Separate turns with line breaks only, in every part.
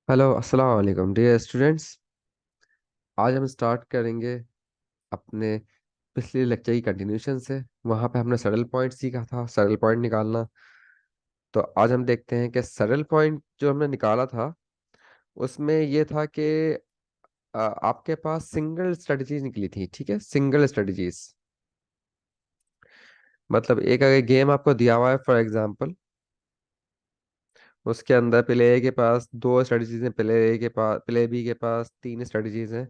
Hello अस्सलाम वालेकुम dear students. आज हम स्टार्ट करेंगे अपने पिछले लेक्चर की कंटिन्यूशन से। वहाँ पे हमने सरल पॉइंट सीखा था, सरल पॉइंट निकालना। तो आज हम देखते हैं कि सरल पॉइंट जो हमने निकाला था उसमें ये था कि आपके पास सिंगल स्ट्रेटजीज निकली थी। ठीक है, सिंगल स्ट्रेटजीज मतलब एक अगर गेम आपको दिया हुआ है फॉर एग्जांपल, उसके अंदर प्ले ए के पास दो स्ट्रेटजीज हैं, प्ले ए के पास, प्ले बी के पास तीन स्ट्रेटजीज हैं।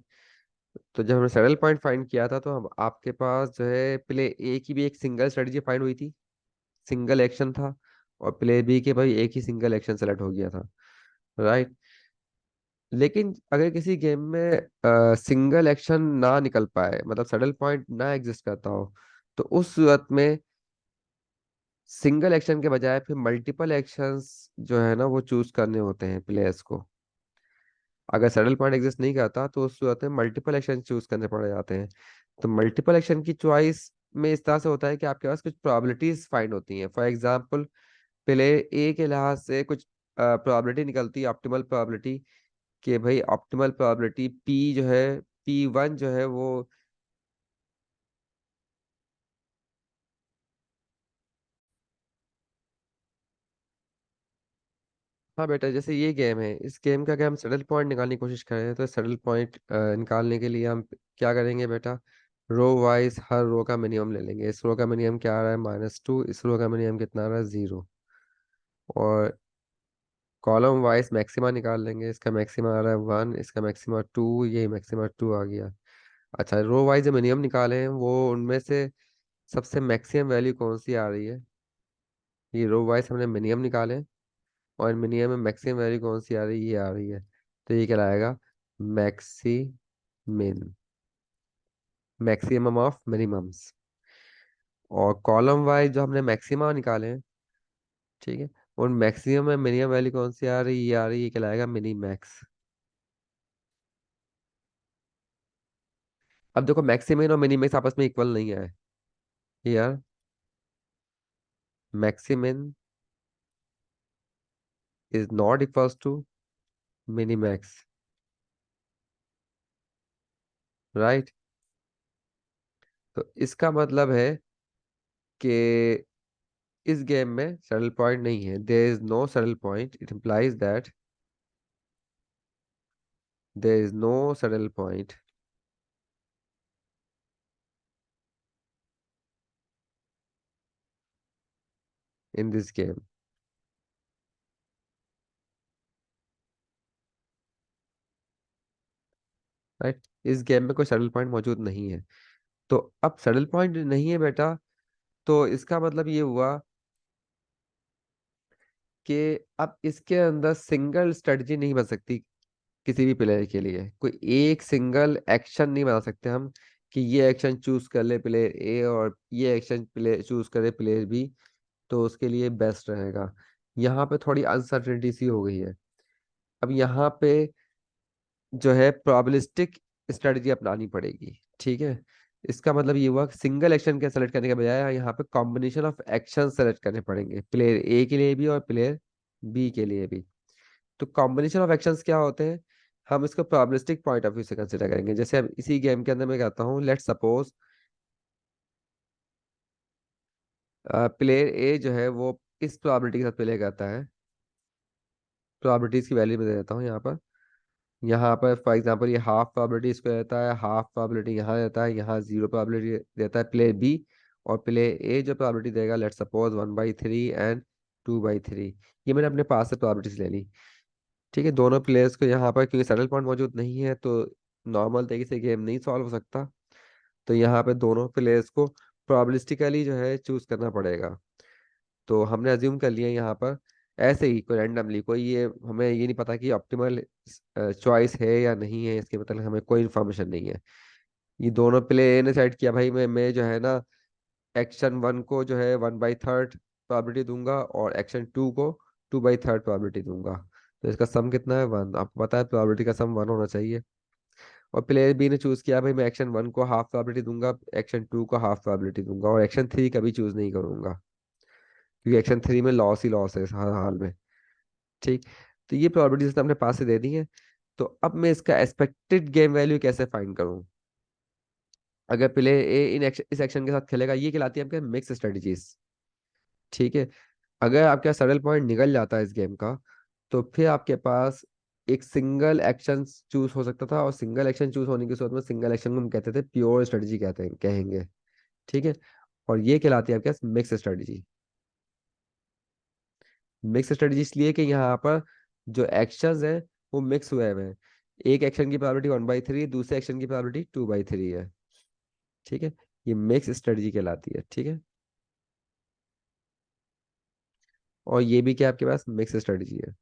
तो जब हमने सैडल पॉइंट फाइंड किया था तो हम आपके पास जो है प्ले ए की भी एक सिंगल स्ट्रेटजी फाइंड हुई थी, सिंगल एक्शन था। और प्ले बी के भाई एक ही सिंगल एक्शन सेलेक्ट हो गया था, राइट। लेकिन अगर किसी गेम में सिंगल एक्शन ना निकल पाए, मतलब सैडल पॉइंट ना एग्जिस्ट करता हो, तो उस सूरत में सिंगल एक्शन के बजाय फिर मल्टीपल एक्शंस जो है ना वो चूज करने होते हैं प्लेयर्स को। अगर सैडल पॉइंट एग्जिस्ट नहीं करता तो उस सूरत में मल्टीपल एक्शन चूज करने पड़ जाते हैं। तो मल्टीपल एक्शन की चॉइस में इस तरह से होता है कि आपके पास कुछ प्रोबेबिलिटीज फाइंड होती हैं। फॉर एग्जांपल, पहले ए के लिहाज से कुछ प्रोबेबिलिटी निकलती है, ऑप्टिमल प्रोबेबिलिटी, कि भाई ऑप्टिमल प्रोबेबिलिटी पी जो है, P1 जो है वो। हाँ बेटा, जैसे ये गेम है, इस गेम का अगर हम सैडल पॉइंट निकालने की कोशिश करें तो सैडल पॉइंट निकालने के लिए हम क्या करेंगे बेटा, रो वाइज हर रो का मिनिमम ले लेंगे। इस रो का मिनिमम क्या आ रहा है, -2। इस रो का मिनिमम कितना आ रहा है, 0। और कॉलम वाइज मैक्सिमा निकाल लेंगे। इसका मैक्सिमा आ रहा है 1, इसका मैक्सिमा 2, ये मैक्सिमा 2 आ गया। अच्छा, रो वाइज जो मिनिमम निकाले हैं वो उनमें से सबसे मैक्सिमम वैल्यू कौन सी आ रही है। ये रो वाइज हमने मिनिमम निकाले हैं, और मिनिमम में मैक्सिमम वैल्यू कौन सी आ रही है, ये आ रही है। तो ये कहलाएगा मैक्सी मिन, मैक्सिमम ऑफ मिनिमम्स। और कॉलम वाइज जो हमने मैक्सिमा निकाले हैं, ठीक है, उन मैक्सिमम में मिनिमम वैल्यू कौन सी आ रही है, ये आ रही है, ये कहलाएगा मिनी मैक्स। अब देखो, मैक्सिमिन और मिनी मैक्स आपस में इक्वल नहीं है यार। Maximin is not equals to mini max, right. तो इसका मतलब है कि इस गेम में सैडल पॉइंट नहीं है, there is no saddle point. It implies that there is no saddle point in this game, right. इस गेम में कोई सैडल पॉइंट मौजूद नहीं है। तो अब सैडल पॉइंट नहीं है बेटा, तो इसका मतलब ये हुआ कि अब इसके अंदर सिंगल स्ट्रेटजी नहीं बन सकती। किसी भी प्लेयर के लिए कोई एक सिंगल एक्शन नहीं बना सकते हम कि ये एक्शन चूज कर ले प्लेयर ए और ये एक्शन प्ले चूज करे प्लेयर बी, तो उसके लिए बेस्ट रहेगा। यहाँ पे थोड़ी अनसर्टेनिटी सी हो गई है। अब यहाँ पे जो है प्रोबेबिलिस्टिक स्ट्रेटजी अपनानी पड़ेगी, ठीक है। इसका मतलब ये हुआ कि सिंगल एक्शन के सेलेक्ट करने के बजाय यहाँ पे कॉम्बिनेशन ऑफ एक्शन सेलेक्ट करने पड़ेंगे, प्लेयर ए के लिए भी और प्लेयर बी के लिए भी। तो कॉम्बिनेशन ऑफ एक्शंस क्या होते हैं, हम इसको प्रोबेबिलिस्टिक पॉइंट ऑफ व्यू से कंसिडर करेंगे। जैसे अब इसी गेम के अंदर मैं कहता हूँ, लेट्स सपोज प्लेयर ए जो है वो इस प्रोबेबिलिटी के साथ प्ले करता है। प्रोबेबिलिटीज की वैल्यू में दे देता हूँ यहाँ पर। यहाँ पर फॉर एग्जांपल ये हाफ प्रोबेबिलिटी इसको देता है, हाफ प्रोबेबिलिटी यहाँ देता है, यहाँ 0 प्रोबेबिलिटी देता है प्ले बी। और प्ले ए जो प्रोबेबिलिटी देगा, लेट्स सपोज 1/3 एंड 2/3। ये मैंने अपने पास से प्रोबेबिलिटीज ले ली, ठीक है। दोनों प्लेयर्स को यहाँ पर, क्योंकि सेटल पॉइंट मौजूद नहीं है तो नॉर्मल तरीके से गेम नहीं सॉल्व हो सकता। तो यहाँ पे दोनों प्लेयर्स को प्रोबेबिलिस्टिकली जो है चूज करना पड़ेगा। तो हमने अज्यूम कर लिया यहाँ पर ऐसे ही कोई रैंडमली, कोई ये हमें ये नहीं पता कि ऑप्टिमल चॉइस है या नहीं है, इसके मतलब हमें कोई इन्फॉर्मेशन नहीं है। ये दोनों प्लेयर ने सेट किया, भाई मैं जो है ना एक्शन 1 को जो है 1/3 प्रोबेबिलिटी दूंगा और एक्शन 2 को 2/3 प्रोबेबिलिटी दूंगा। तो इसका सम कितना है, 1। आपको पता है प्रोबेबिलिटी का सम 1 होना चाहिए। और प्लेयर बी ने चूज किया, भाई मैं एक्शन 1 को हाफ प्रोबेबिलिटी दूंगा, एक्शन 2 को हाफ प्रोबेबिलिटी दूंगा, और एक्शन 3 कभी चूज नहीं करूंगा, क्योंकि एक्शन 3 में लॉस ही लॉस है हर हाल में, ठीक। तो ये प्रॉपर्टीज हमने पास से दे दी है। तो अब मैं इसका एक्सपेक्टेड गेम वैल्यू कैसे फाइंड करूं? अगर प्लेयर ए इस एक्शन के साथ खेलेगा, ये कहलाती है आपके मिक्स स्ट्रेटजीज। ठीक है। अगर आपका सडल पॉइंट निकल जाता है इस गेम का, तो फिर आपके पास एक सिंगल एक्शन चूज हो सकता था, और सिंगल एक्शन चूज होने की सूरत में सिंगल एक्शन को हम कहते थे प्योर स्ट्रेटजी कहते हैं कहेंगे। ठीक है। और ये कहलाती है आपके पास मिक्स स्ट्रेटजी। मिक्स स्ट्रेटजी इसलिए कि यहाँ पर जो एक्शंस हैं वो मिक्स हुए हुए हैं। एक एक्शन की प्रोबेबिलिटी 1/3, दूसरे एक्शन की प्रोबेबिलिटी 2/3 है। ठीक है। ये मिक्स स्ट्रेटजी कहलाती है। ठीक है। और ये भी क्या आपके पास मिक्स स्ट्रेटजी है।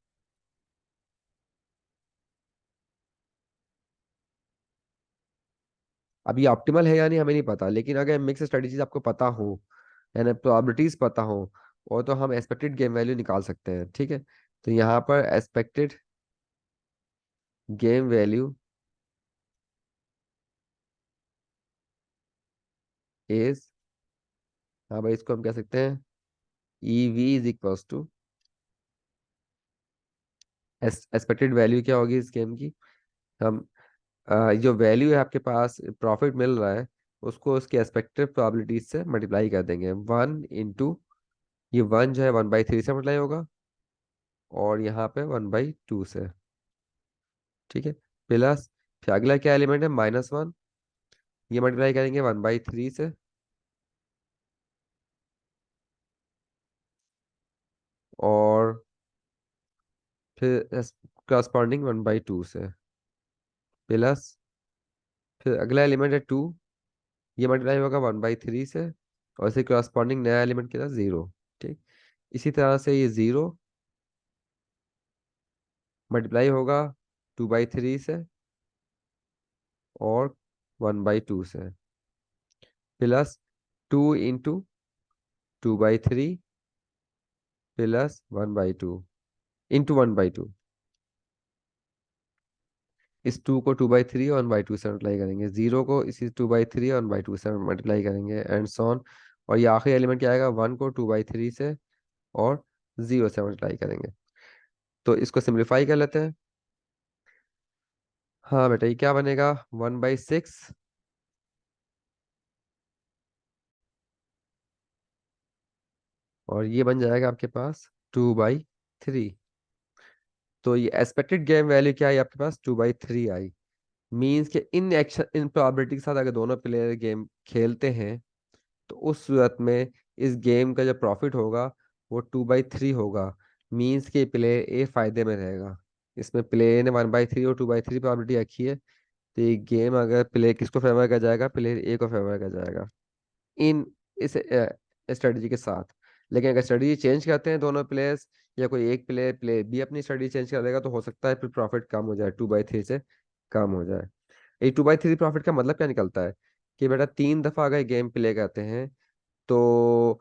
अब ये ऑप्टिमल है या नहीं हमें नहीं पता, लेकिन अगर मिक्स स्ट्रेटजीज आपको पता हो, यानी प्रोबेबिलिटीज पता हो, और तो हम एक्सपेक्टेड गेम वैल्यू निकाल सकते हैं। ठीक है। तो यहाँ पर एक्सपेक्टेड गेम वैल्यू इज, हाँ भाई इसको हम कह सकते हैं E V is equals to, expected value क्या होगी इस गेम की? हम जो वैल्यू है आपके पास प्रॉफिट मिल रहा है, उसको उसके एक्सपेक्टेड प्रोबेबिलिटीज से मल्टीप्लाई कर देंगे। 1 इंटू, ये 1 जो है 1/3 से मल्टीप्लाई होगा, और यहाँ पे 1/2 से। ठीक है। प्लस, फिर अगला क्या एलिमेंट है, -1, ये मल्टीप्लाई करेंगे 1/3 से, और फिर करस्पॉन्डिंग 1/2 से। प्लस, फिर अगला एलिमेंट है 2, ये मल्टीप्लाई होगा 1/3 से, और इसे करस्पॉन्डिंग नया एलिमेंट कितना, 0। ठीक। इसी तरह से ये 0 मल्टीप्लाई होगा 2/3 से, और 1/2 से। Plus, 2 into 2/3 plus 1/2 into 1/2। इस 2 को 2/3 और 1/2 से मल्टीप्लाई करेंगे, 0 को इसी 2/3 और 1/2 से मल्टीप्लाई करेंगे, एंड सॉन। और ये आखिरी एलिमेंट क्या आएगा, 1 को 2/3 से और 0 से मल्टीप्लाई करेंगे। तो इसको सिंप्लीफाई कर लेते हैं। हाँ बेटा, ये क्या बनेगा, 1/6, और ये बन जाएगा आपके पास 2/3। तो ये एक्सपेक्टेड गेम वैल्यू क्या आई आपके पास, 2/3 आई। मीन्स कि इन एक्शन, इन प्रोबेबिलिटी के साथ अगर दोनों प्लेयर गेम खेलते हैं, तो उस सूरत में इस गेम का जो प्रॉफिट होगा वो 2/3 होगा। मीन्स कि प्लेयर ए फायदे में रहेगा। इसमें प्लेयर ने 1/3 और 2/3 प्रोबेबिलिटी रखी है, तो ये गेम अगर प्लेयर किसको फेवर कर जाएगा, प्लेयर ए को फेवर कर जाएगा इन इस स्ट्रेटजी के साथ। लेकिन अगर स्ट्रेटजी चेंज करते हैं दोनों प्लेयर्स, या कोई एक प्लेयर प्लेयर भी अपनी स्ट्रेटजी चेंज कर देगा, तो हो सकता है फिर प्रॉफिट कम हो जाए, 2/3 से कम हो जाए। ये 2/3 प्रॉफिट का मतलब क्या निकलता है, कि बेटा 3 दफा अगर गेम प्ले करते हैं, तो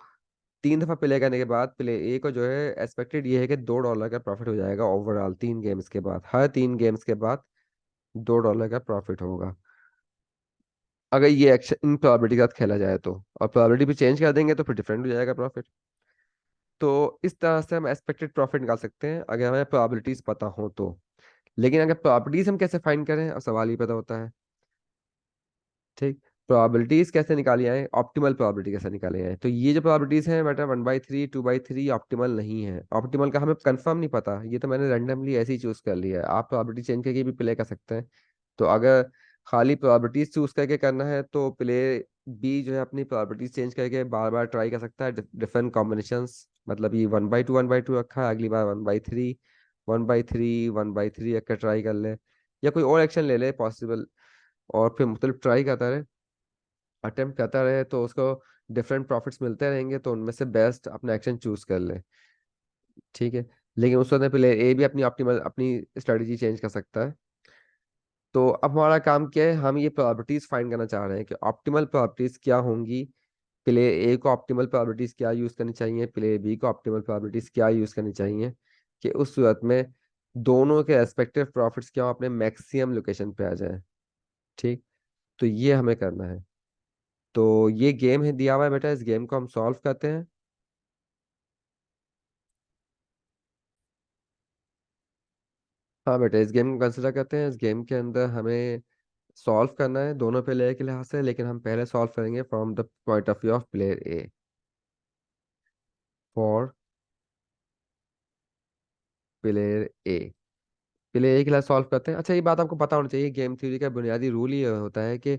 3 दफा प्ले करने के बाद प्ले ए को जो है एक्सपेक्टेड ये है कि $2 का प्रॉफिट हो जाएगा ओवरऑल, 3 गेम्स के बाद, हर 3 गेम्स के बाद $2 का प्रॉफिट होगा, अगर ये एक्शन इन प्रोबेबिलिटी के साथ खेला जाए तो। और प्रोबेबिलिटी भी चेंज कर देंगे तो फिर डिफरेंट हो जाएगा प्रॉफिट। तो इस तरह से हम एक्सपेक्टेड प्रॉफिट निकाल सकते हैं अगर हमें प्रोबेबिलिटीज पता हो तो। लेकिन अगर प्रोबेबिलिटीज हम कैसे फाइंड करें, अब सवाल ही पता होता है। ठीक। प्रोबेबिलिटीज कैसे निकाली जाए, ऑप्टिमल प्रोबेबिलिटी कैसे निकाली जाए? तो ये जो प्रोबेबिलिटीज हैं बेटा, 1/3 2/3 ऑप्टिमल नहीं है। ऑप्टिमल का हमें कंफर्म नहीं पता, ये तो मैंने रैंडमली ऐसे ही चूज कर लिया है। आप प्रोबेबिलिटी चेंज करके भी प्ले कर सकते हैं। तो अगर खाली प्रोबेबिलिटीज चूज करके करना है, तो प्ले बी जो है अपनी प्रोबेबिलिटीज चेंज करके बार बार ट्राई कर सकता है डिफरेंट कॉम्बिनेशंस। मतलब ये 1/2 1/2 रखा है, अगली बार 1/3 1/3 1/3 रख कर ट्राई कर ले, या कोई और एक्शन ले ले पॉसिबल, और फिर मुख्तलिफ ट्राई करता रहे, अटेम्प्ट करता रहे, तो उसको डिफरेंट प्रॉफिट्स मिलते रहेंगे, तो उनमें से बेस्ट अपना एक्शन चूज कर ले। ठीक है। लेकिन उस वक्त प्लेयर ए भी अपनी ऑप्टिमल अपनी स्ट्रेटजी चेंज कर सकता है। तो अब हमारा काम क्या है, हम ये प्रोबेबिलिटीज फाइंड करना चाह रहे हैं कि ऑप्टिमल प्रोबेबिलिटीज क्या होंगी। प्लेयर ए को ऑप्टिमल प्रोबेबिलिटीज क्या यूज करनी चाहिए, प्लेयर बी को ऑप्टिमल प्रोबेबिलिटीज क्या यूज करनी चाहिए, कि उस सूरत में दोनों के रेस्पेक्टिव प्रॉफिट्स क्या हो, अपने मैक्सिमम लोकेशन पे आ जाए। ठीक। तो ये हमें करना है। तो ये गेम है दिया हुआ है बेटा, इस गेम को हम सॉल्व करते हैं। हाँ बेटा, इस गेम को कंसिडर करते हैं। इस गेम के अंदर हमें सॉल्व करना है दोनों प्लेयर के लिहाज से, लेकिन हम पहले सॉल्व करेंगे from the point of view of player A. For player A, player ए के लिए सॉल्व करते हैं। अच्छा, ये बात आपको पता होनी चाहिए, गेम थ्योरी का बुनियादी रूल ये होता है कि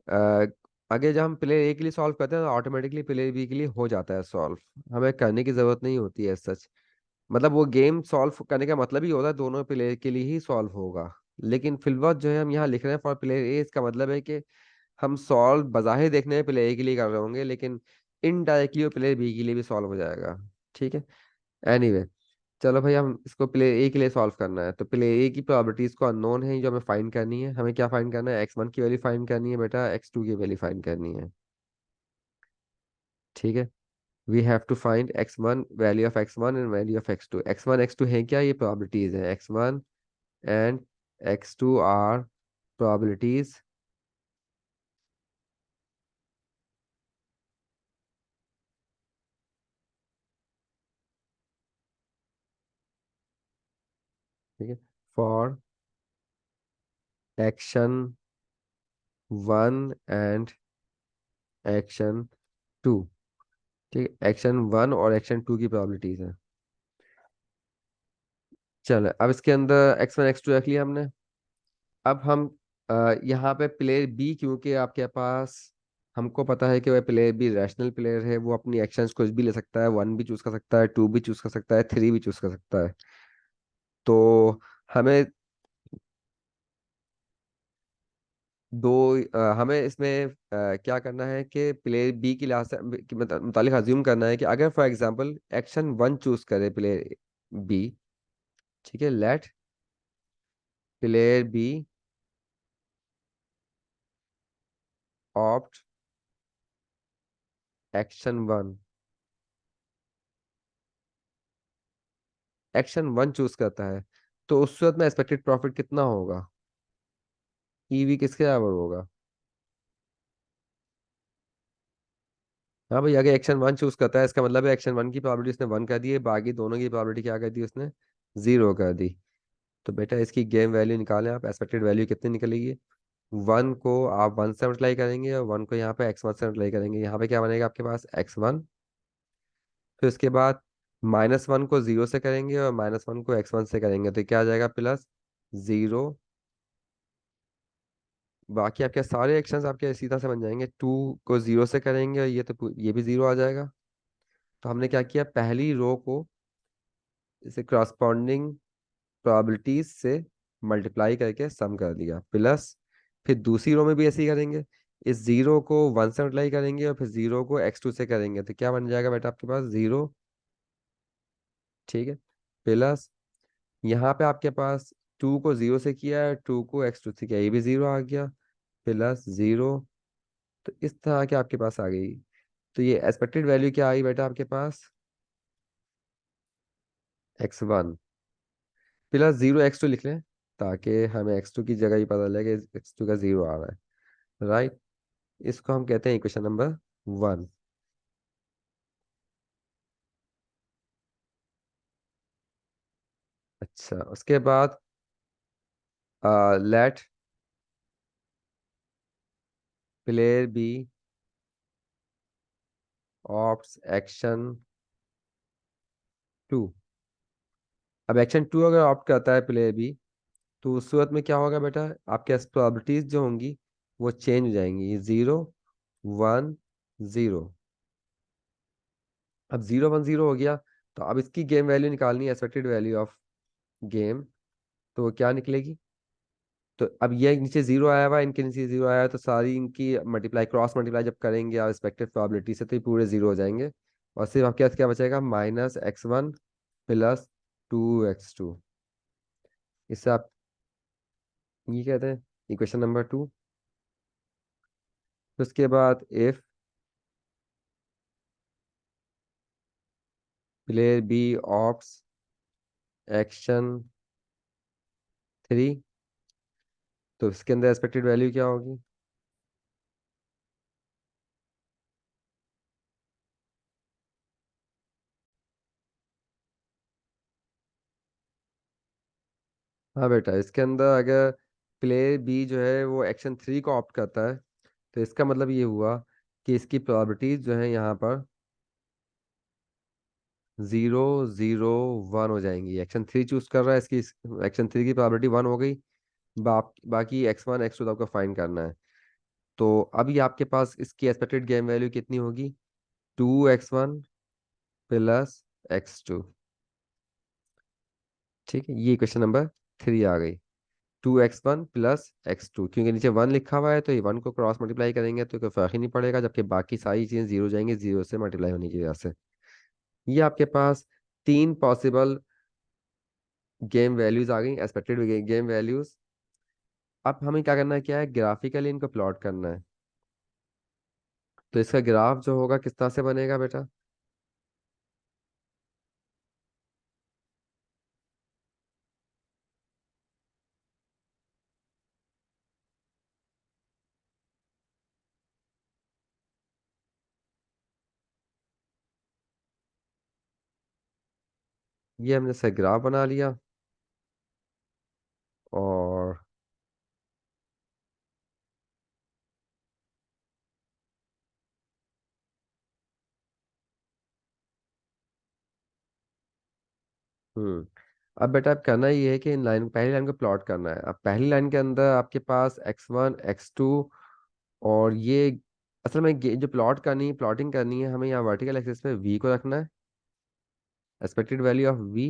अ, आगे जब हम प्लेयर ए के लिए सॉल्व करते हैं तो ऑटोमेटिकली प्लेयर बी के लिए हो जाता है सॉल्व। हमें करने की ज़रूरत नहीं होती है सच। मतलब वो गेम सॉल्व करने का मतलब ही होता है दोनों प्लेयर के लिए ही सॉल्व होगा। लेकिन फिलवत जो है हम यहाँ लिख रहे हैं फॉर प्लेयर ए, इसका मतलब है कि हम सॉल्व बज़ाहिर देखने में प्लेयर ए के लिए कर रहे होंगे, लेकिन इनडायरेक्टली वो प्लेयर बी के लिए भी सॉल्व हो जाएगा। ठीक है। एनीवे, चलो भाई, हम इसको प्लेयर ए के लिए सॉल्व करना है। तो प्लेयर ए की प्रोबेबिलिटीज को अननोन है जो हमें फाइंड करनी है। हमें क्या फाइंड करना है? x1 की वैल्यू फाइंड करनी है बेटा, x2 की वैल्यू फाइंड करनी है। ठीक है। We have to find x1, value of x1 and value of x2। x1 x2 है क्या? ये प्रोबेबिलिटीज है। x1 and x2 are probabilities. ठीक है। For action 1 and action 2। ठीक है, एक्शन 1 और एक्शन 2 की प्रोबेबिलिटीज है। चलो, अब इसके अंदर x1 x2 रख लिया हमने। अब हम यहाँ पे प्लेयर बी, क्योंकि आपके पास, हमको पता है कि वह प्लेयर बी रैशनल प्लेयर है, वो अपनी एक्शंस कुछ भी ले सकता है। 1 भी चूज कर सकता है, 2 भी चूज कर सकता है, 3 भी चूज कर सकता है। तो हमें दो हमें इसमें क्या करना है कि प्लेयर बी की लिहाज से मुतालिक अज्यूम करना है कि अगर फॉर एग्जांपल एक्शन 1 चूज करे प्लेयर बी। ठीक है, let player B opt action 1। Action 1 choose करता है, तो उस सूरत में एक्सपेक्टेड प्रॉफिट कितना होगा? ईवी किसके बराबर होगा? हाँ भाई, अगर एक्शन 1 चूज करता है, इसका मतलब है एक्शन 1 की प्रोबेबिलिटी उसने 1 कर दी है, बाकी दोनों की प्रोबेबिलिटी क्या कर दी उसने? 0 कर दी। तो बेटा, इसकी गेम वैल्यू निकालें आप। एक्सपेक्टेड वैल्यू कितनी निकलेगी? 1 को आप 1 से मल्टीप्लाई करेंगे और 1 को यहाँ पे x1 से मल्टीप्लाई करेंगे। यहाँ पे क्या बनेगा आपके पास? x1। फिर उसके बाद -1 को 0 से करेंगे और -1 को x1 से करेंगे, तो क्या आ जाएगा? +0। बाकी आपके सारे एक्शंस आपके सीधा से बन जाएंगे। 2 को 0 से करेंगे और ये भी 0 आ जाएगा। तो हमने क्या किया, पहली रो को इसे क्रॉसपॉन्डिंग प्रोबेबिलिटीज से मल्टीप्लाई करके सम कर दिया, प्लस फिर दूसरी रो में भी ऐसे ही करेंगे। इस 0 को 1 से मल्टीप्लाई करेंगे और फिर 0 को x2 से करेंगे, तो क्या बन जाएगा बेटा आपके पास? 0। ठीक है। प्लस यहाँ पे आपके पास 2 को 0 से किया है, 2 को x2 से किया, ये भी 0 आ गया, +0। तो इस तरह के आपके पास आ गई। तो ये एक्सपेक्टेड वैल्यू क्या आई बेटा आपके पास? x1 +0 x2 लिख लें, ताकि हमें x2 की जगह ही पता लगे x2 का 0 आ रहा है। राइट। इसको हम कहते हैं इक्वेशन नंबर 1। अच्छा, उसके बाद let player B opt action 2। अब एक्शन 2 अगर ऑप्ट करता है प्लेयर बी, तो उस सूरत में क्या होगा बेटा? आपके प्रोबेबिलिटीज जो होंगी वो चेंज हो जाएंगी। 0 1 0। अब 0 1 0 हो गया। तो अब इसकी गेम वैल्यू निकालनी है, एक्सपेक्टेड वैल्यू ऑफ गेम। तो वो क्या निकलेगी? तो अब ये नीचे 0 आया हुआ है, इनके नीचे 0 आया है, तो सारी इनकी मल्टीप्लाई, क्रॉस मल्टीप्लाई जब करेंगे आप रिस्पेक्टिव प्रोबेबिलिटी से, तो ये पूरे 0 हो जाएंगे। और सिर्फ आपके पास क्या बचेगा? -x1 +2x2। इससे आप ये कहते हैं इक्वेशन नंबर 2। उसके बाद if player B opts action 3, तो इसके अंदर एक्सपेक्टेड वैल्यू क्या होगी? हाँ बेटा, इसके अंदर अगर प्लेयर बी जो है वो एक्शन 3 को ऑप्ट करता है, तो इसका मतलब ये हुआ कि इसकी प्रोबेबिलिटीज जो है यहाँ पर 0, 0, 1 हो जाएंगी। एक्शन 3 चूज कर रहा है, इसकी एक्शन 3 की प्रोबेबिलिटी 1 हो गई। बाकी X1 X2 तो आपको फाइंड करना है। तो अभी आपके पास इसकी एक्सपेक्टेड गेम वैल्यू कितनी होगी? 2x1 plus X2। ठीक है, ये क्वेश्चन नंबर 3 आ गई। 2x1 प्लस X2, क्योंकि नीचे 1 लिखा हुआ है तो ये 1 को क्रॉस मल्टीप्लाई करेंगे तो कोई फर्क ही नहीं पड़ेगा, जबकि बाकी सारी चीज़ें जीरो जाएंगी, जीरो से मल्टीप्लाई होने की वजह से। ये आपके पास तीन पॉसिबल गेम वैल्यूज आ गई, एक्सपेक्टेड गेम वैल्यूज। अब हमें क्या करना है, क्या है, ग्राफिकली इनको प्लॉट करना है। तो इसका ग्राफ जो होगा किस तरह से बनेगा बेटा? ये हमने से ग्राफ बना लिया। और अब बेटा, अब करना ये है कि इन लाइन पहली लाइन को प्लॉट करना है। अब पहली लाइन के अंदर आपके पास X1 X2, और ये असल में जो प्लॉटिंग करनी है, हमें यहाँ वर्टिकल एक्सिस पे V को रखना है, एक्सपेक्टेड वैल्यू ऑफ V।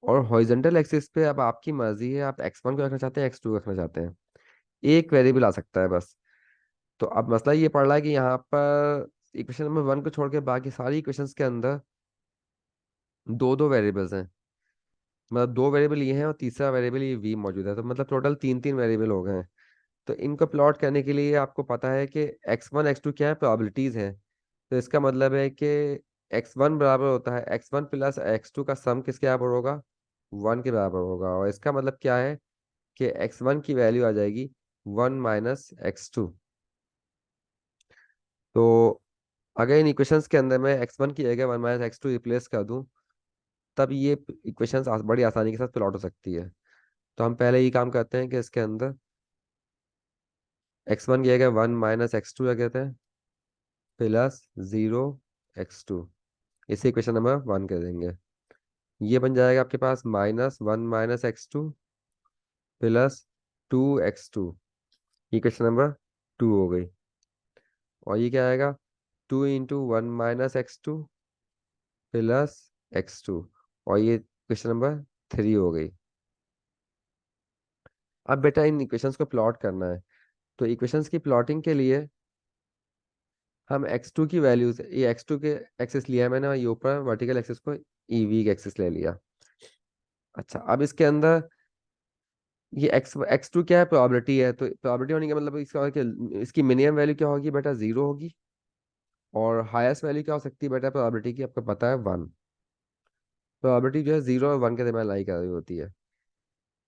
और हॉरिजॉन्टल एक्सिस पे अब आपकी मर्जी है, आप X1 को रखना चाहते हैं, X2 को रखना चाहते हैं। एक वेरिएबल आ सकता है बस। तो अब मसला ये पड़ रहा है कि यहाँ पर इक्वेशन नंबर 1 को छोड़ के बाकी सारी इक्वेशंस के अंदर दो दो वेरिएबल्स हैं। मतलब दो वेरिएबल ये हैं और तीसरा वेरिएबल ये V मौजूद है, तो मतलब टोटल तीन तीन वेरिएबल हो गए हैं। तो इनको प्लॉट करने के लिए आपको पता है कि X1 X2 क्या है, प्रोबेबिलिटीज हैं। तो इसका मतलब है कि X1 बराबर होता है X1 प्लस X2 का सम किसके बराबर होगा? 1 के बराबर होगा। और इसका मतलब क्या है कि X1 की वैल्यू आ जाएगी 1 - X2। तो अगर इन इक्वेशंस के अंदर मैं X1 की जगह 1 - X2 रिप्लेस कर दूं, तब ये इक्वेशंस बड़ी आसानी के साथ प्लॉट हो सकती है। तो हम पहले ये काम करते हैं कि इसके अंदर X1 की जगह 1 - X2 रख देते हैं, प्लस 0 X2। इसे इक्वेशन नंबर 1 कर देंगे। ये बन जाएगा आपके पास -1 - X2 plus 2X2। Equation number 2 हो गई। और ये क्या आएगा? 2 × 1 - X2 प्लस X2। और ये क्वेश्चन नंबर 3 हो गई। अब बेटा इन इक्वेशंस को प्लॉट करना है। तो इक्वेशंस की प्लॉटिंग के लिए हम X2 की वैल्यूज, ये X2 के एक्सेस लिया है मैंने, और ये ऊपर वर्टिकल एक्सेस को EV के एक्सेस ले लिया। अच्छा, अब इसके अंदर ये X2 क्या है, प्रोबेबिलिटी है। तो प्रोबेबिलिटी होने का मतलब इसका कि इसकी मिनिमम वैल्यू क्या होगी बेटा? 0 होगी। और हाईएस्ट वैल्यू क्या हो सकती है बेटा प्रोबेबिलिटी की? आपको पता है 1। प्रोबेबिलिटी जो है 0 और 1 के दरमियान लाई कर रही होती है।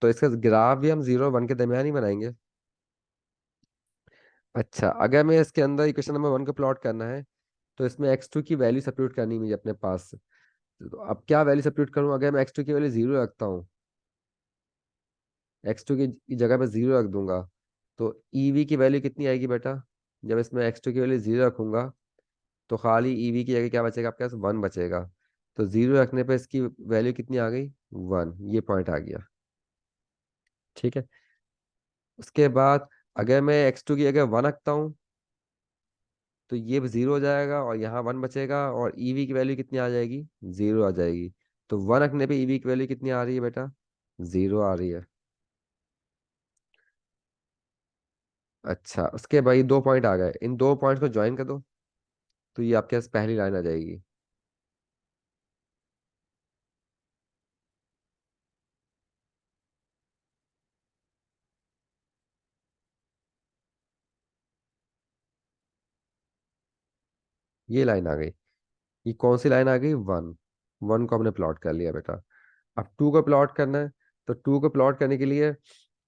तो इसका ग्राफ भी हम 0 और 1 के दरमियान ही बनाएंगे। अच्छा, अगर मैं इसके अंदर इक्वेशन नंबर 1 को प्लॉट करना है, तो इसमें X2 की वैल्यू सब्स्टिट्यूट करनी है मुझे अपने पास। तो अब क्या वैल्यू सब्स्टिट्यूट करूँ? अगर मैं X2 की वैल्यू 0 रखता हूँ, X2 की जगह पे 0 रख दूंगा, तो EV की वैल्यू कितनी आएगी बेटा? जब इसमें X2 की वैल्यू 0 रखूंगा, तो खाली EV की जगह क्या बचेगा आपके पास? 1 बचेगा। तो 0 रखने पे इसकी वैल्यू कितनी आ गई? 1। ये पॉइंट आ गया। ठीक है। उसके बाद अगर मैं X2 की जगह 1 रखता हूँ, तो ये 0 हो जाएगा और यहाँ 1 बचेगा, और EV की वैल्यू कितनी आ जाएगी? 0 आ जाएगी। तो 1 रखने पे EV की वैल्यू कितनी आ रही है बेटा? 0 आ रही है। अच्छा, उसके भाई दो पॉइंट आ गए, इन दो पॉइंट्स को ज्वाइन कर दो, तो ये आपके पास पहली लाइन आ जाएगी। ये लाइन आ गई। ये कौन सी लाइन आ गई? 1। 1 को हमने प्लॉट कर लिया बेटा। अब 2 को प्लॉट करना है। तो 2 को प्लॉट करने के लिए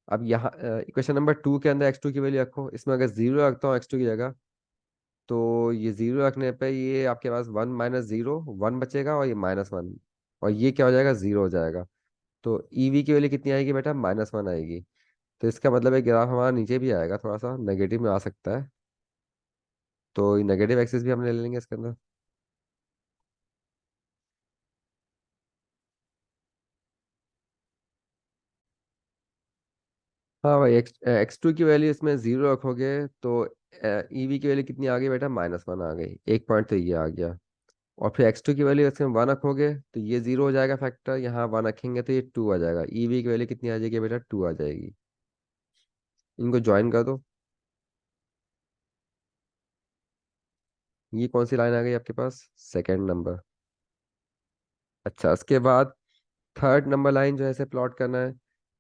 अब यहाँ इक्वेशन नंबर 2 के अंदर X2 की वैल्यू रखो। इसमें अगर 0 रखता हूँ X2 की जगह, तो ये 0 रखने पे ये आपके पास 1 - 0 1 बचेगा, और ये -1, और ये क्या हो जाएगा? 0 हो जाएगा। तो ईवी की वैल्यू कितनी आएगी बेटा, -1 आएगी। तो इसका मतलब है ग्राफ हमारा नीचे भी आएगा, थोड़ा सा नेगेटिव में आ सकता है। तो नेगेटिव एक्सिस भी हम ले लेंगे इसके अंदर। हाँ भाई, एक्स टू की वैल्यू इसमें 0 रखोगे तो ईवी की वैल्यू कितनी आ गई बेटा, -1 आ गई, एक पॉइंट तो ये आ गया। और फिर एक्स टू की वैल्यू इसमें 1 रखोगे तो ये 0 हो जाएगा फैक्टर, यहाँ 1 रखेंगे तो ये 2 आ जाएगा, ईवी की वैल्यू कितनी आ जाएगी बेटा, 2 आ जाएगी। इनको ज्वाइन कर दो। ये कौन सी लाइन आ गई आपके पास, सेकेंड नंबर। अच्छा, उसके बाद थर्ड नंबर लाइन जो है इसे प्लॉट करना है।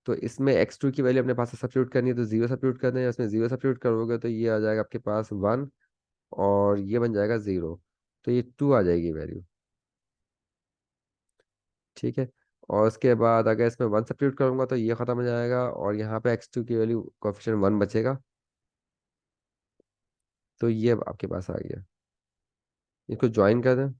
तो इसमें एक्स टू की वैल्यू अपने पास सब्स्टिट्यूट करनी है, तो 0 सब्स्टिट्यूट करना है, इसमें 0 सब्स्टिट्यूट करोगे तो ये आ जाएगा आपके पास 1, और ये बन जाएगा 0। तो ये 2 आ जाएगी वैल्यू। ठीक है। और उसके बाद अगर इसमें 1 सब्स्टिट्यूट करूंगा तो ये खत्म हो जाएगा, और यहाँ पे एक्स टू की वैल्यू कोफिशिएंट 1 बचेगा। तो ये अब आपके पास आ गया। इसको ज्वाइन कर दें।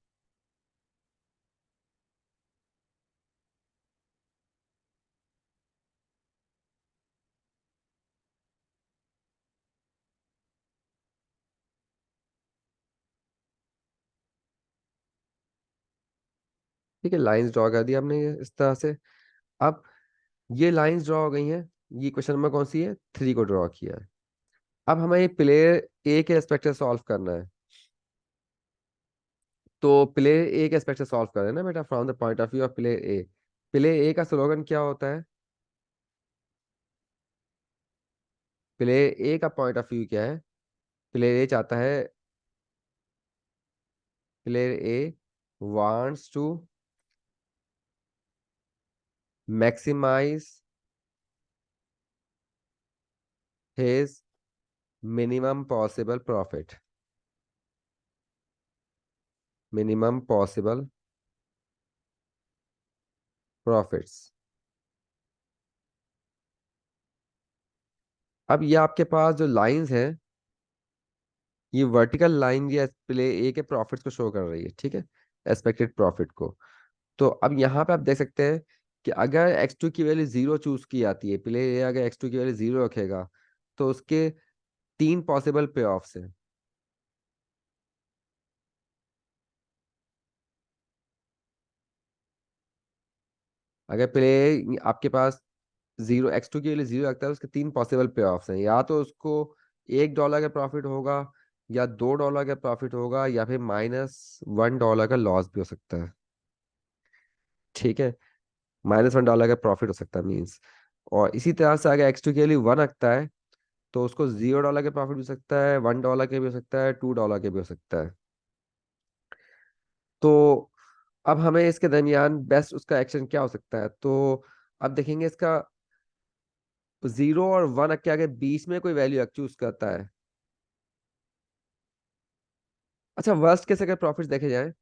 ठीक है, लाइंस ड्रॉ कर दी आपने ये इस तरह से। अब ये लाइंस ड्रॉ हो गई हैं। ये क्वेश्चन नंबर कौन सी है, 3 को ड्रॉ किया है। अब हमें प्लेयर ए के एस्पेक्ट से सॉल्व करना है। तो प्लेयर ए के एस्पेक्ट से सॉल्व कर रहे हैं ना बेटा, from the point of view of player A. Player ए का स्लोगन क्या होता है, प्लेयर ए का पॉइंट ऑफ व्यू क्या है। प्लेयर ए चाहता है, player A wants to maximize his minimum possible profit, minimum possible profits. अब ये आपके पास जो लाइंस हैं, ये वर्टिकल लाइन ये प्ले ए के प्रॉफिट्स को शो कर रही है, ठीक है, एक्सपेक्टेड प्रॉफिट को। तो अब यहाँ पे आप देख सकते हैं कि अगर एक्स टू की वैल्यू 0 चूज की जाती है, प्ले ए अगर एक्स टू की वैल्यू 0 रखेगा, तो उसके 3 पॉसिबल पे ऑफ्स हैं। अगर प्ले आपके पास 0, एक्स टू की वैल्यू 0 रखता है, उसके 3 पॉसिबल पे ऑफ्स हैं, या तो उसको $1 का प्रॉफिट होगा, या $2 का प्रॉफिट होगा, या फिर -$1 का लॉस भी हो सकता है। ठीक है, -$1 का प्रॉफिट हो सकता है मीन्स। और इसी तरह से अगर एक्स टू के लिए 1 रखता है, तो उसको $0 के प्रॉफिट भी हो सकता है, $1 के भी हो सकता है, $2 के भी हो सकता है। तो अब हमें इसके दरमियान बेस्ट उसका एक्शन क्या हो सकता है, तो अब देखेंगे इसका 0 और 1 के आगे बीच में कोई वैल्यू चूज करता है। अच्छा, वर्स्ट केस अगर प्रॉफिट देखे जाए,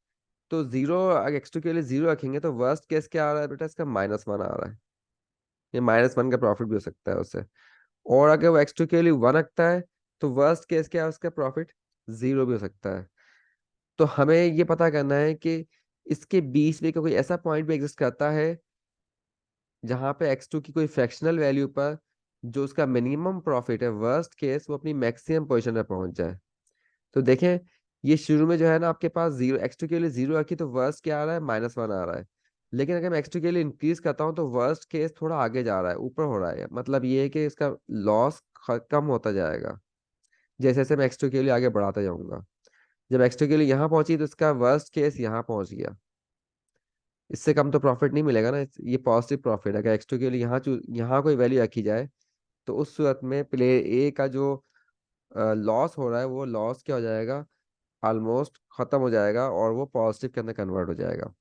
तो 0 अगर एक्स टू के लिए 0 रखेंगे तो वर्स्ट केस क्या आ रहा है बेटा, इसका -1 आ रहा है। ये -1 का प्रॉफिट भी हो सकता है उससे। और अगर वो एक्स टू के लिए 1 रखता है, तो वर्स्ट केस क्या है उसका प्रॉफिट, 0 भी हो सकता है। तो हमें ये पता करना है कि इसके बीच में कोई ऐसा पॉइंट भी एग्जिस्ट करता है जहां पे x2 की कोई फ्रैक्शनल वैल्यू पर जो उसका मिनिमम प्रॉफिट है, वर्स्ट केस वो अपनी मैक्सिमम पोजीशन पर पहुंच जाए। तो देखें, ये शुरू में जो है ना आपके पास 0, एक्स टू के लिए 0 रखी तो वर्स्ट क्या आ रहा है, -1 आ रहा है। लेकिन अगर मैं एक्स टू के लिए इंक्रीज करता हूँ तो वर्स्ट केस थोड़ा आगे जा रहा है, ऊपर हो रहा है, मतलब ये है कि इसका लॉस कम होता जाएगा जैसे जैसे मैं एक्स टू के लिए आगे बढ़ाता जाऊंगा। जब एक्स टू के लिए यहाँ पहुंची तो इसका वर्स्ट केस यहाँ पहुंच गया। इससे कम तो प्रॉफिट नहीं मिलेगा ना, ये पॉजिटिव प्रॉफिट है। अगर एक्स टू के लिए यहाँ कोई वैल्यू रखी जाए, तो उस सूरत में प्ले ए का जो लॉस हो रहा है वो लॉस क्या हो जाएगा, ऑलमोस्ट खत्म हो जाएगा, और वो पॉजिटिव के अंदर कन्वर्ट हो जाएगा।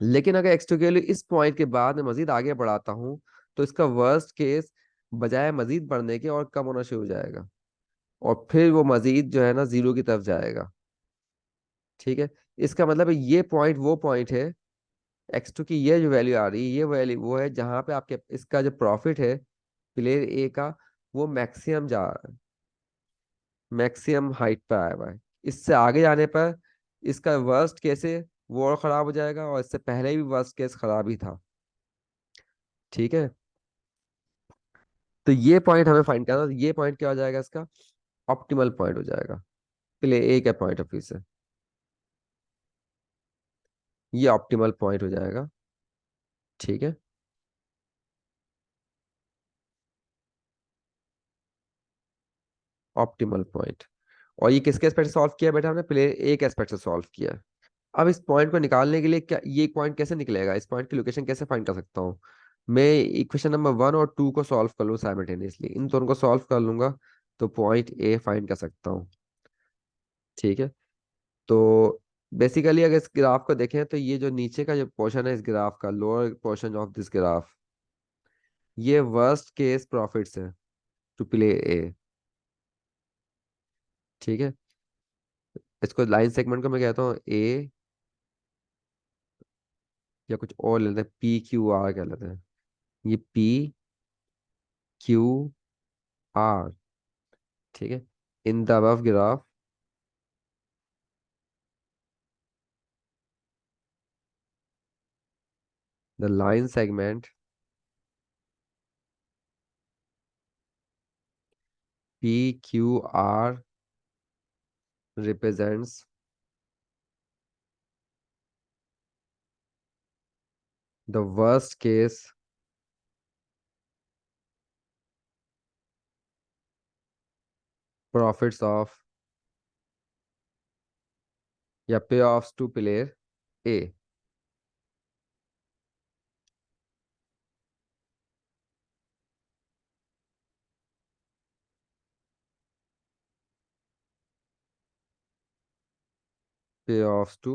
लेकिन अगर एक्स टू के लिए इस पॉइंट के बाद मैं मजीद आगे बढ़ाता हूँ, तो इसका वर्स्ट केस बजाय मजीद बढ़ने के और कम होना शुरू हो जाएगा, और फिर वो मजीद जो है ना 0 की तरफ जाएगा। ठीक है, इसका मतलब है ये पॉइंट वो पॉइंट है, x2 की ये जो वैल्यू आ रही है, ये वैल्यू वो है जहां पे आपके इसका जो प्रॉफिट है प्लेयर ए का, वो मैक्सिमम जा रहा है, मैक्सिमम हाइट पे आया हुआ है। इससे आगे जाने पर इसका वर्स्ट केस है वो और खराब हो जाएगा, और इससे पहले भी वर्स्ट केस खराब ही था। ठीक है। तो ये पॉइंट हमें फाइंड करना, तो ये पॉइंट क्या हो जाएगा इसका, ऑप्टिमल पॉइंट हो जाएगा। पहले ए का पॉइंट ऑफ व्यू से ये ऑप्टिमल पॉइंट हो जाएगा। ठीक है। Optimal point. और ये किसके एस्पेक्ट से सॉल्व किया बेटा हमने, प्लेन ए के एस्पेक्ट से सॉल्व किया है। अब इस पॉइंट को निकालने के लिए क्या, ये पॉइंट कैसे निकलेगा, इस पॉइंट की लोकेशन कैसे फाइंड कर सकता हूँ। मैं इक्वेशन नंबर 1 और 2 को सॉल्व कर लूँ साइमल्टेनियसली, इन दोनों को सॉल्व कर लूंगा तो पॉइंट ए फाइंड कर सकता हूँ। ठीक है। तो बेसिकली अगर इस ग्राफ को देखें तो ये जो नीचे का जो पोर्शन है इस ग्राफ का, lower portion of this graph, ये वर्स्ट केस प्रॉफिट्स है टू प्ले ए। ठीक है। इसको लाइन सेगमेंट को मैं कहता हूँ ए, या कुछ और लेते हैं पी क्यू आर कह लेते हैं। ये पी क्यू आर। ठीक है। In the above graph the line segment P Q R represents the worst case profits of या पे offs to player A. Payoffs to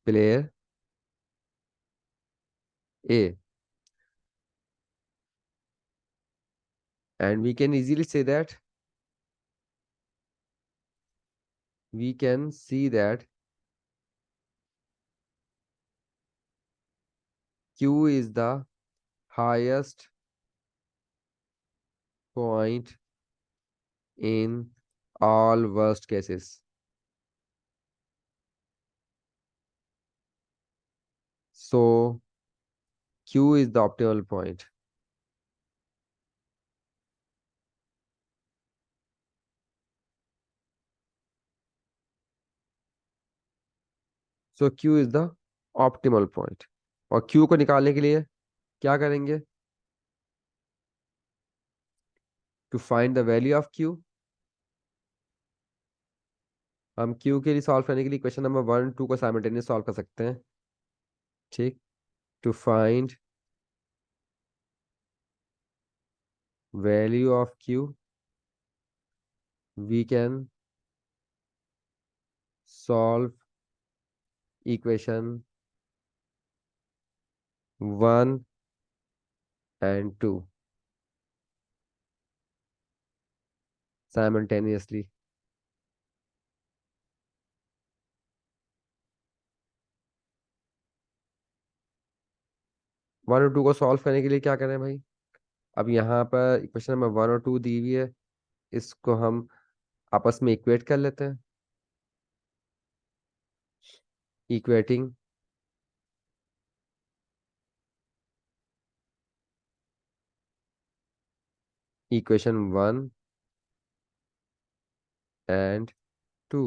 player A. And we can easily say that, we can see that Q is the highest point in all worst cases. So Q is the optimal point. So Q is the optimal point. और Q को निकालने के लिए क्या करेंगे, to find the value of Q, हम Q के लिए सॉल्व करने के लिए क्वेश्चन नंबर 1 2 को साइमल्टेनियस सॉल्व कर सकते हैं। ठीक। To find value of Q we can solve equation 1 and 2 simultaneously। 1 और 2 को सॉल्व करने के लिए क्या करें भाई, अब यहाँ पर इक्वेशन नंबर 1 और 2 दी हुई है, इसको हम आपस में इक्वेट कर लेते हैं। Equating equation 1 and 2।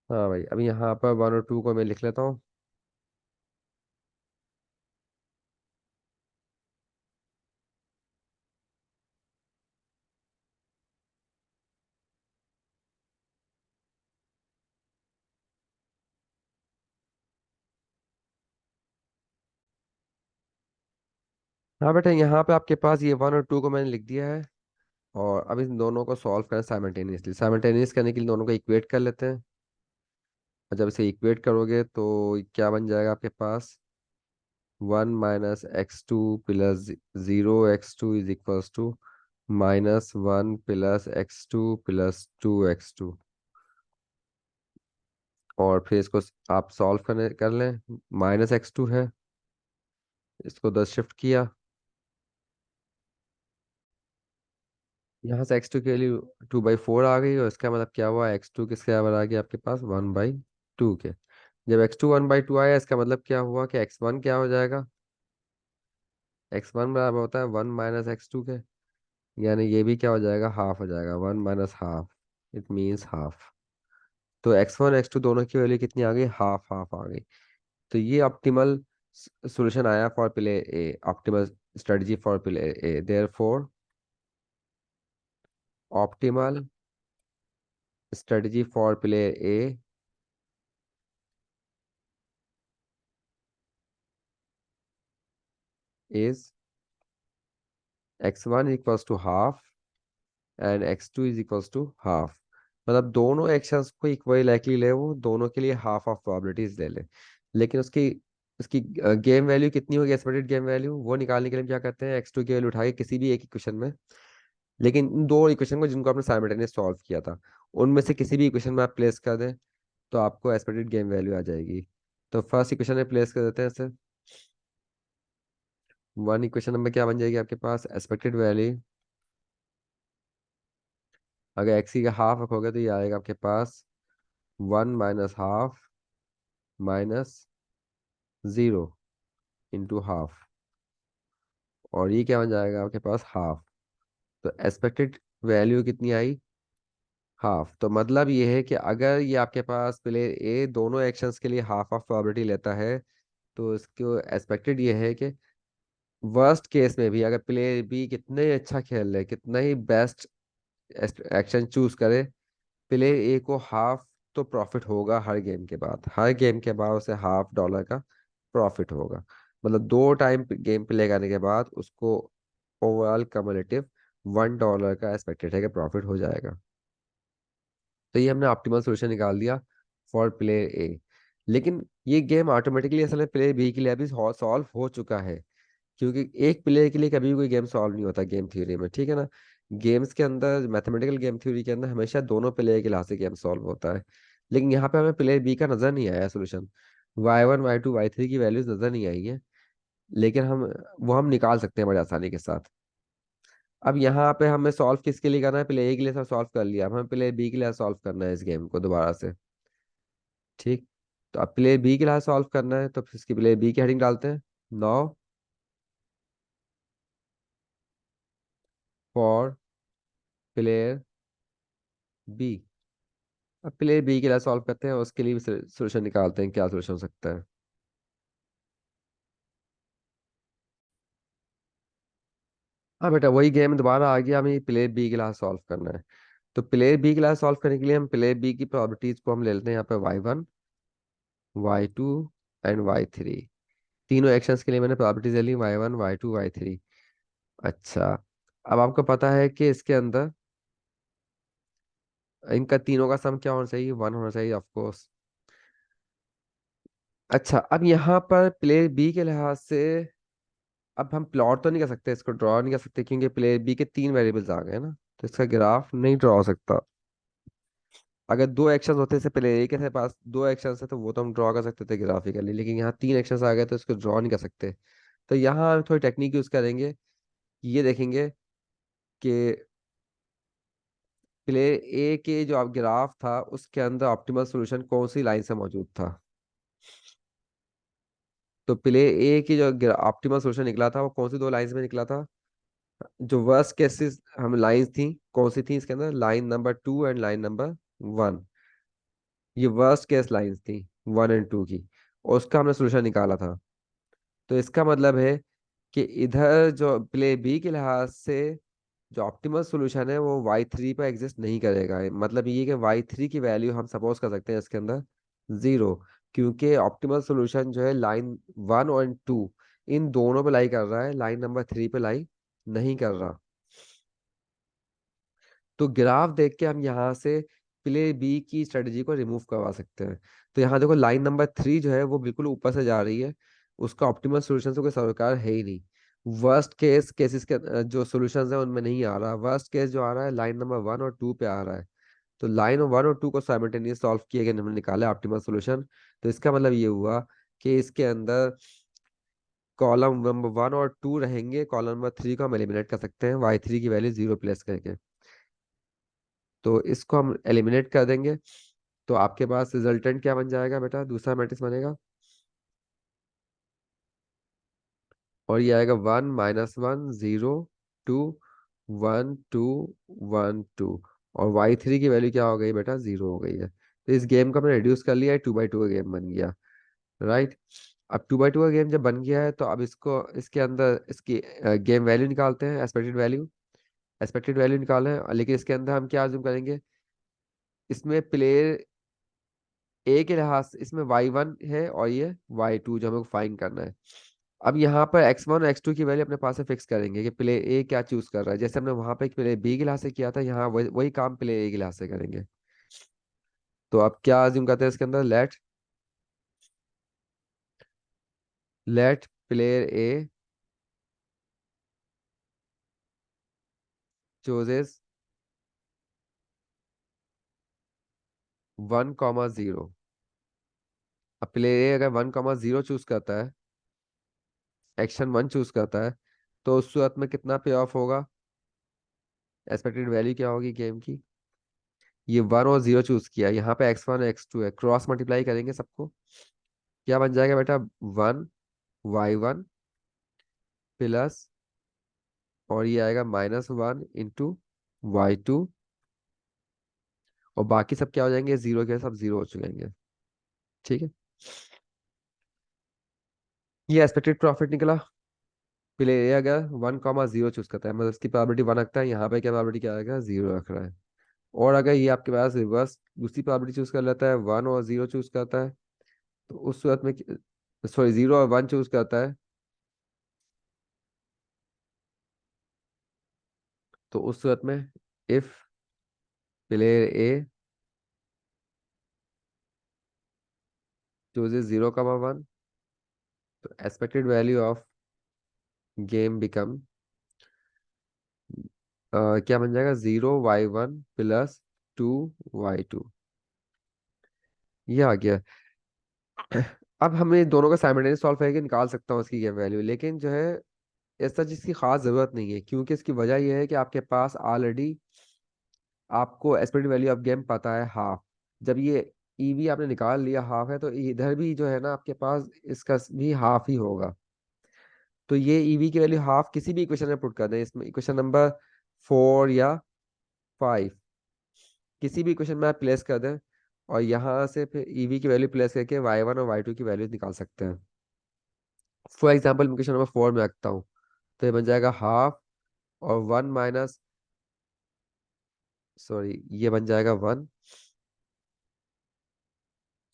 हाँ भाई, अब यहाँ पर 1 और 2 को मैं लिख लेता हूँ। हाँ बेटा, यहाँ पे आपके पास ये 1 और 2 को मैंने लिख दिया है। और अब इन दोनों को सॉल्व करें साइमल्टेनियसली, साइमल्टेनियस करने के लिए दोनों को इक्वेट कर लेते हैं। और जब इसे इक्वेट करोगे तो क्या बन जाएगा आपके पास, 1 - x2 + 0 x2 is equals to -1 + x2 + 2 x2। और फिर इसको आप सॉल्व कर लें, -x2 है, इसको 10 शिफ्ट किया, यहाँ से x2 के लिए 2/4 आ गई, और इसका मतलब क्या हुआ, x2 किसके बराबर आ गया आपके पास, 1/2 के। जब x2 1/2 आया, इसका मतलब क्या हुआ कि x1 क्या हो जाएगा, x1 बराबर होता है 1 - x2 के, यानी ये भी क्या हो जाएगा, हाफ हो जाएगा, 1 - ½ इट मीन्स हाफ। तो x1 x2 दोनों की वैल्यू कितनी आ गई, हाफ हाफ आ गई। तो ये ऑप्टिमल सॉल्यूशन आया for play A, optimal strategy for play A, therefore optimal strategy for play A is x1 = ½ and x2 = ½ मतलब दोनों एक्शंस को इक्वली लाइकली ले, वो दोनों के लिए हाफ ऑफ प्रोबेबिलिटीज ले ले। लेकिन उसकी उसकी गेम वैल्यू कितनी होगी, एक्सपेक्टेड गेम वैल्यू, वो निकालने के लिए हम क्या करते हैं, x2 की वैल्यू उठा के किसी भी एक इक्वेशन में, लेकिन इन दो इक्वेशन को जिनको आपने साइमल्टेनियस सॉल्व किया था, उनमें से किसी भी इक्वेशन में आप प्लेस कर दें तो आपको एक्सपेक्टेड गेम वैल्यू आ जाएगी। तो फर्स्ट इक्वेशन में प्लेस कर देते हैं इसे। वन इक्वेशन नंबर क्या बन जाएगी आपके पास, एक्सपेक्टेड वैल्यू, अगर एक्स की का हाफ रखोगे तो ये आएगा आपके पास 1 - ½ -0 × ½ और ये क्या बन जाएगा आपके पास, हाफ। तो एक्सपेक्टेड वैल्यू कितनी आई, हाफ। तो मतलब ये है कि अगर ये आपके पास प्लेयर ए दोनों एक्शंस के लिए हाफ ऑफ प्रोबेबिलिटी लेता है, तो इसको एक्सपेक्टेड ये है कि वर्स्ट केस में भी अगर प्लेयर बी कितने अच्छा खेल रहे, कितना ही बेस्ट एक्शन चूज करे, प्लेयर ए को हाफ तो प्रॉफिट होगा हर गेम के बाद, हर गेम के बाद उसे $1/2 का प्रॉफिट होगा। मतलब 2 टाइम गेम प्ले करने के बाद उसको ओवरऑल कम्युलेटिव $1 का एक्सपेक्टेड है कि प्रॉफिट हो जाएगा। तो ये हमने ऑप्टिमल सोल्यूशन निकाल दिया फॉर प्लेयर ए। लेकिन ये गेम ऑटोमेटिकली असल में प्लेयर बी के लिए अभी सॉल्व हो चुका है, क्योंकि एक प्लेयर के लिए कभी भी कोई गेम सॉल्व नहीं होता गेम थ्योरी में, ठीक है ना। गेम्स के अंदर, मैथमेटिकल गेम थ्योरी के अंदर हमेशा दोनों प्लेयर के लिहाज से गेम सॉल्व होता है। लेकिन यहाँ पे हमें प्लेयर बी का नजर नहीं आया सोल्यूशन, y1 y2 y3 की वैल्यूज नजर नहीं आई है, लेकिन हम निकाल सकते हैं बड़ी आसानी के साथ। अब यहाँ पे हमें सॉल्व किसके लिए करना है, प्लेयर ए के लिए सब सॉल्व कर लिया, अब हमें प्लेयर बी के लिए सॉल्व करना है इस गेम को दोबारा से। ठीक। तो अब प्लेयर बी के लिए सॉल्व करना है, तो फिर इसकी प्लेयर बी की हेडिंग डालते हैं, 9 फॉर प्लेयर बी। अब प्लेयर बी के लिए सॉल्व करते हैं, उसके लिए भी सोल्यूशन निकालते हैं, क्या सोल्यूशन हो सकता है। हाँ बेटा, वही गेम दोबारा आ गया, हमें प्लेयर बी के लिए सॉल्व करना है। तो प्लेयर बी के लिए सॉल्व करने के लिए हम प्लेयर बी की प्रॉपर्टीज को हम ले लेते हैं यहाँ पे, y1 y2 एंड y3। तीनों एक्शंस के लिए मैंने प्रॉपर्टीज ले ली, y1 y2 y3। अच्छा, अब आपको पता है कि इसके अंदर इनका तीनों का सम क्या होना चाहिए, 1 होना चाहिए ऑफ कोर्स। अच्छा, अब यहाँ पर प्लेयर बी के लिहाज से, अब हम प्लॉट तो नहीं कर सकते, इसको ड्रॉ नहीं कर सकते, क्योंकि प्लेयर बी के 3 वेरिएबल्स आ गए ना, तो इसका ग्राफ नहीं ड्रॉ हो सकता। अगर दो एक्शंस होते से प्लेयर ए के पास दो एक्शंस है तो वो तो हम ड्रॉ कर सकते थे ग्राफिकली, लेकिन यहाँ 3 एक्शंस आ गए तो इसको ड्रॉ नहीं कर सकते। तो यहाँ हम थोड़ी टेक्निक यूज करेंगे, ये देखेंगे कि प्लेयर ए के जो आप ग्राफ था उसके अंदर ऑप्टिमल सॉल्यूशन कौन सी लाइन से मौजूद था। तो प्लेयर ए की जो ऑप्टिमल सॉल्यूशन निकला था वो कौन सी 2 लाइंस में निकला था, जो वर्स्ट केसेस हम लाइंस थी कौन सी थी इसके अंदर, line number 2 and line number 1। ये वर्स्ट केस लाइंस थी 1 एंड 2 की, और उसका हमने सोल्यूशन निकाला था। तो इसका मतलब है कि इधर जो प्ले बी के लिहाज से जो ऑप्टिमल सॉल्यूशन है वो y3 पर एग्जिस्ट नहीं करेगा। मतलब ये कि y3 की वैल्यू हम सपोज कर सकते हैं इसके अंदर 0, क्योंकि ऑप्टिमल सॉल्यूशन जो है लाइन 1 और 2 इन दोनों पे लाई कर रहा है, लाइन नंबर 3 पे लाई नहीं कर रहा। तो ग्राफ देख के हम यहाँ से प्ले बी की स्ट्रेटजी को रिमूव करवा सकते हैं। तो यहाँ देखो लाइन नंबर 3 जो है वो बिल्कुल ऊपर से जा रही है, उसका ऑप्टिमल सॉल्यूशन से कोई सरोकार है ही नहीं। वर्स्ट केस केसेस के जो सॉल्यूशंस है उनमें नहीं आ रहा, वर्स्ट केस जो आ रहा है लाइन नंबर 1 और 2 पे आ रहा है। तो लाइन 1 और 2 को साइमल्टेनियस सॉल्व किए गए, हमने निकाला ऑप्टिमल सॉल्यूशन। तो इसका मतलब ये हुआ कि इसके अंदर कॉलम नंबर 1 और 2 रहेंगे, कॉलम नंबर 3 को हम एलिमिनेट कर सकते हैं y3 की वैल्यू 0 प्लेस करके। तो इसको हम एलिमिनेट कर देंगे, तो आपके पास रिजल्टेंट क्या बन जाएगा बेटा, दूसरा मैट्रिक्स बनेगा और ये आएगा 1 - 1 0 2 1 2 1 2। और y3 की वैल्यू क्या हो गई बेटा, 0 हो गई है। तो इस गेम को हमने रिड्यूस कर लिया है, 2x2 का गेम बन गया। राइट। अब 2x2 का गेम जब बन गया है तो अब इसको इसके अंदर इसकी गेम वैल्यू निकालते हैं, एक्सपेक्टेड वैल्यू। एक्सपेक्टेड वैल्यू निकालें, लेकिन इसके अंदर हम क्या अज्यूम करेंगे, इसमें प्लेयर ए के लिहाज से इसमें y1 है और ये y2 जो हमें फाइंड करना है। अब यहाँ पर x1 और x2 की वैल्यू अपने पास से फिक्स करेंगे कि प्ले ए क्या चूज कर रहा है। जैसे हमने वहां पे प्ले बी के लिहाज से किया था, यहाँ वही काम प्ले ए के लिहाज से करेंगे। तो अब क्या अज्यूम करते हैं इसके अंदर, लेट प्लेयर ए चूजेस 1, 0। अब प्लेयर ए अगर 1, 0 चूज करता है, एक्शन 1 चूज करता है, तो उस सूरत में कितना पे ऑफ होगा, एक्सपेक्टेड वैल्यू क्या होगी गेम की। ये 1 और 0 चूज किया, यहाँ पे x1 x2 है, क्रॉस मल्टीप्लाई करेंगे सबको। क्या बन जाएगा बेटा, 1 y1 प्लस, और ये आएगा -1 × y2। और बाकी सब क्या हो जाएंगे, 0 के सब 0 हो चुकेंगे। ठीक है। ये एक्सपेक्टेड प्रॉफिट निकला। प्ले ए अगर 1, 0 चूज करता है, मतलब इसकी प्रोबेबिलिटी 1 रखता है, यहाँ पे क्या प्रोबेबिलिटी क्या आएगा, 0 रख रहा है। और अगर ये आपके पास रिवर्स दूसरी प्रोबेबिलिटी चूज कर लेता है, 1 और 0 चूज करता है, तो उस सूरत में, सॉरी 0 और 1 चूज करता है, तो उस सूरत में इफ प्लेयर ए चूजेस 0, 1, तो expected value of game become क्या बन जाएगा, 0 y1 प्लस 2 y2। ये आ गया। अब हमें दोनों का साइमल्टेनियस सॉल्व करके निकाल सकता हूँ इसकी गेम वैल्यू, लेकिन जो है ऐसा जिसकी खास जरूरत नहीं है, क्योंकि इसकी वजह यह है कि आपके पास ऑलरेडी आपको एक्सपेक्टेड वैल्यू ऑफ गेम पता है हाफ। जब ये ईवी आपने निकाल लिया हाफ है, तो इधर भी जो है ना आपके पास इसका भी हाफ ही होगा। तो ये ईवी की वैल्यू हाफ किसी भी इक्वेशन में पुट कर दें, इसमें इक्वेशन नंबर 4 या 5, किसी भी इक्वेशन में आप प्लेस कर दें, और यहाँ से फिर ईवी की वैल्यू प्लेस करके y1 और y2 की वैल्यू निकाल सकते हैं। फॉर एग्जाम्पल इक्वेशन नंबर 4 में रखता हूँ, तो ये बन जाएगा हाफ, और 1 सॉरी ये बन जाएगा 1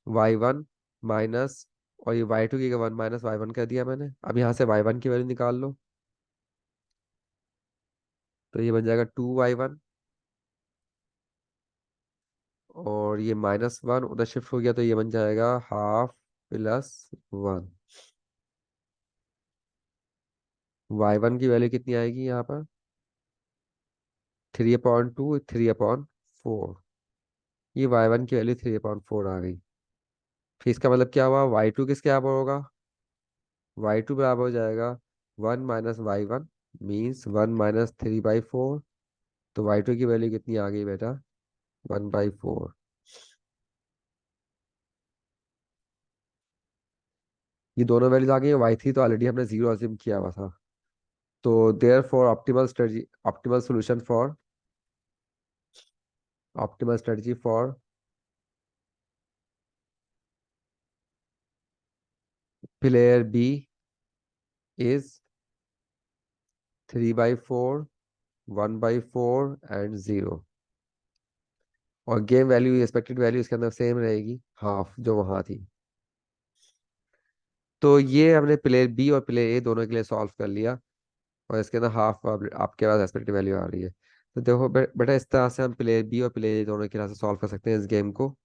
y1 माइनस, और ये y2 की 1 - y1 कर दिया मैंने। अब यहाँ से y1 की वैल्यू निकाल लो, तो ये बन जाएगा 2 y1, और ये -1 उधर शिफ्ट हो गया, तो ये बन जाएगा हाफ प्लस 1। y1 की वैल्यू कितनी आएगी यहाँ पर, 3/2, 3/4। ये y1 की वैल्यू 3/4 आ गई। फिर इसका मतलब क्या हुआ, y2 किसके बराबर होगा, y2 बराबर हो जाएगा 1 - y1, मीन्स 1 - 3/4। तो y2 की वैल्यू कितनी आ गई बेटा, 1/4। ये दोनों वैल्यूज आ गई। y3 तो ऑलरेडी हमने 0 अज्यूम किया हुआ था। तो therefore optimal strategy, optimal solution for, optimal strategy for player B is 3/4, 1/4 and 0। और गेम वैल्यू एक्सपेक्टेड वैल्यू इसके अंदर सेम रहेगी, हाफ जो वहां थी। तो ये हमने प्लेयर बी और प्लेयर ए दोनों के लिए सॉल्व कर लिया, और इसके अंदर हाफ आपके पास एक्सपेक्टेड वैल्यू आ रही है। तो देखो बेटा, इस तरह से हम प्लेयर बी और प्लेयर ए दोनों के लिए सॉल्व कर सकते हैं इस गेम को।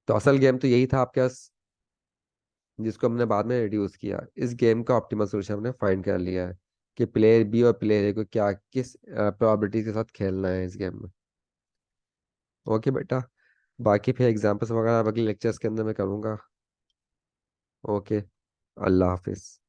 तो असल गेम तो यही था आपके पास, जिसको हमने बाद में रिड्यूस किया। इस गेम का ऑप्टिमल सोल्यूशन हमने फाइंड कर लिया है कि प्लेयर बी और प्लेयर ए को क्या किस प्रोबेबिलिटी के साथ खेलना है इस गेम में। ओके बेटा। बाकी फिर एग्जाम्पल्स वगैरह अगले लेक्चर्स के अंदर मैं करूँगा। ओके। अल्लाह हाफिज़।